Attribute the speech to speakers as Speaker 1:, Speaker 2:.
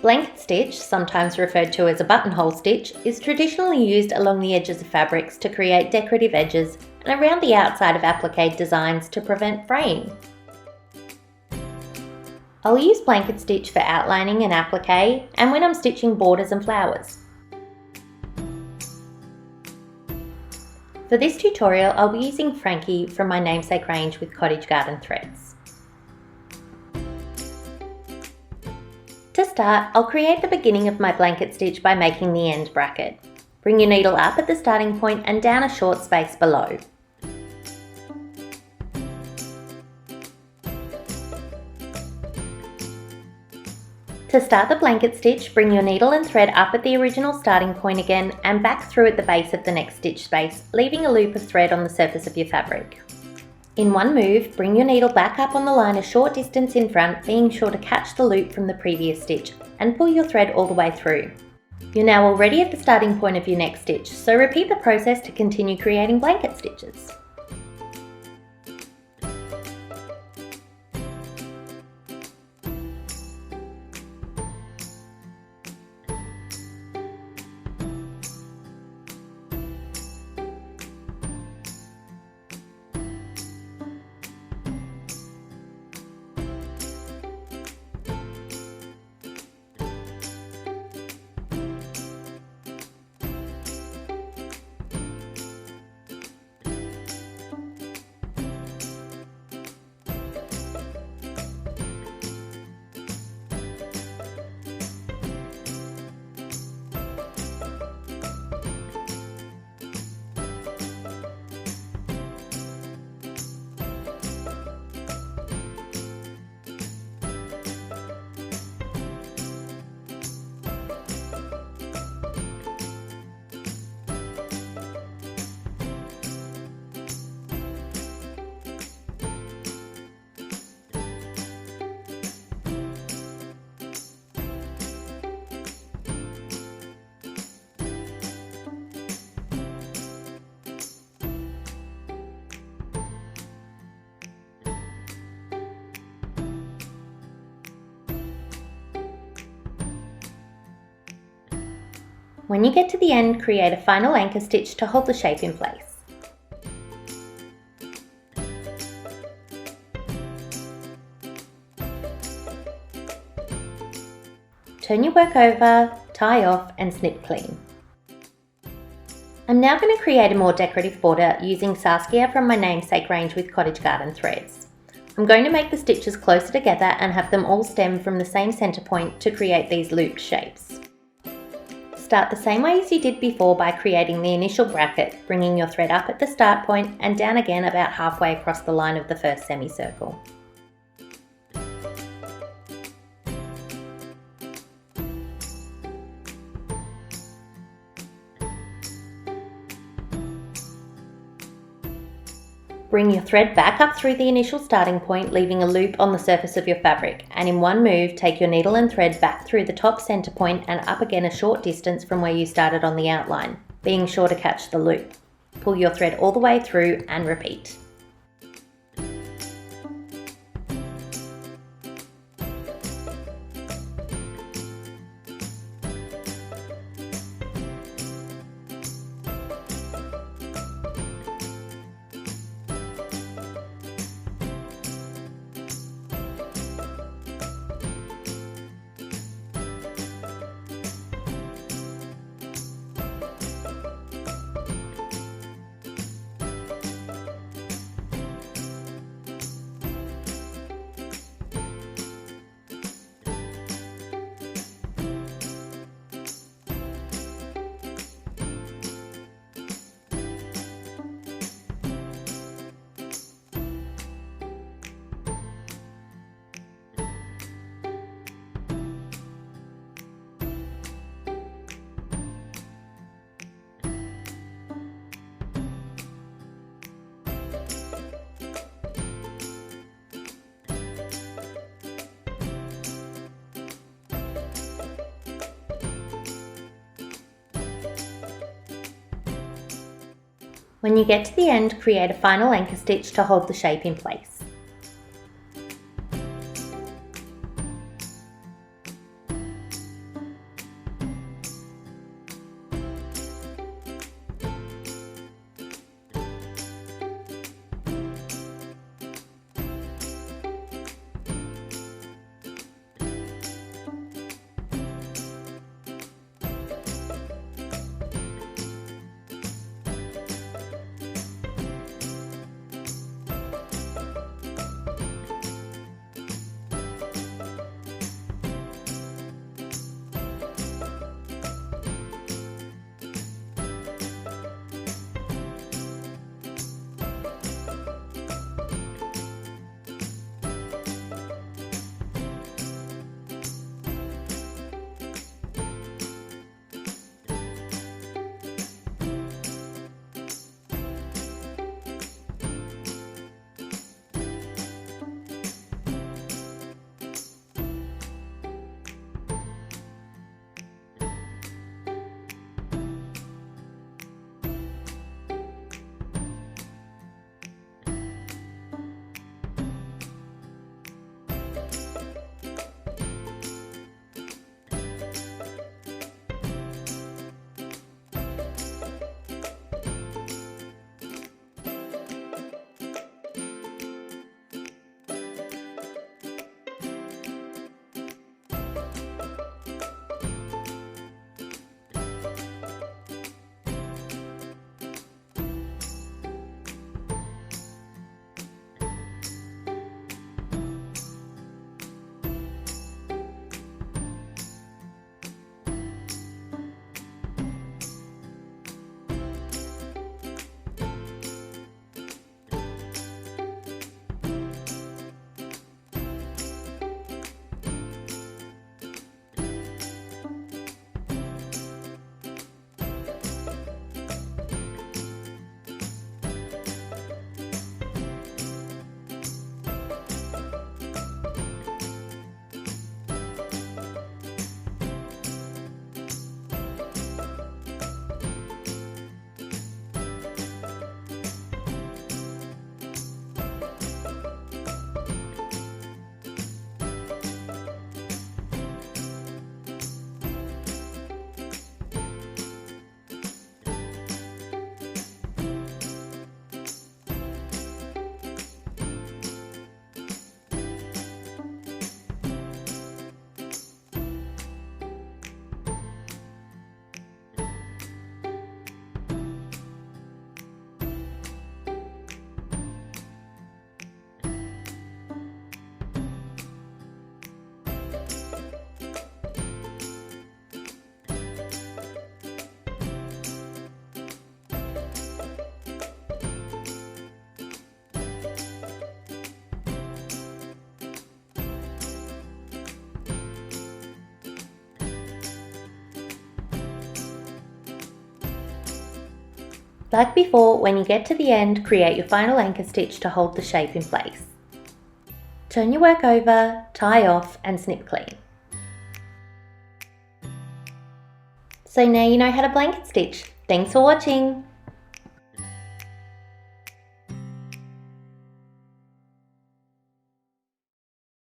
Speaker 1: Blanket stitch, sometimes referred to as a buttonhole stitch, is traditionally used along the edges of fabrics to create decorative edges and around the outside of applique designs to prevent fraying. I'll use blanket stitch for outlining and applique and when I'm stitching borders and flowers. For this tutorial, I'll be using Frankie from my namesake range with cottage garden threads. To start, I'll create the beginning of my blanket stitch by making the end bracket. Bring your needle up at the starting point and down a short space below. To start the blanket stitch, bring your needle and thread up at the original starting point again and back through at the base of the next stitch space, leaving a loop of thread on the surface of your fabric. In one move, bring your needle back up on the line a short distance in front, being sure to catch the loop from the previous stitch and pull your thread all the way through. You're now already at the starting point of your next stitch, so repeat the process to continue creating blanket stitches. When you get to the end, create a final anchor stitch to hold the shape in place. Turn your work over, tie off and snip clean. I'm now going to create a more decorative border using Saskia from my namesake range with cottage garden threads. I'm going to make the stitches closer together and have them all stem from the same centre point to create these looped shapes. Start the same way as you did before by creating the initial bracket, bringing your thread up at the start point and down again about halfway across the line of the first semicircle. Bring your thread back up through the initial starting point, leaving a loop on the surface of your fabric, and in one move take your needle and thread back through the top centre point and up again a short distance from where you started on the outline, being sure to catch the loop. Pull your thread all the way through and repeat. When you get to the end, create a final anchor stitch to hold the shape in place. Like before, when you get to the end, create your final anchor stitch to hold the shape in place. Turn your work over, tie off and snip clean. So now you know how to blanket stitch. Thanks for watching.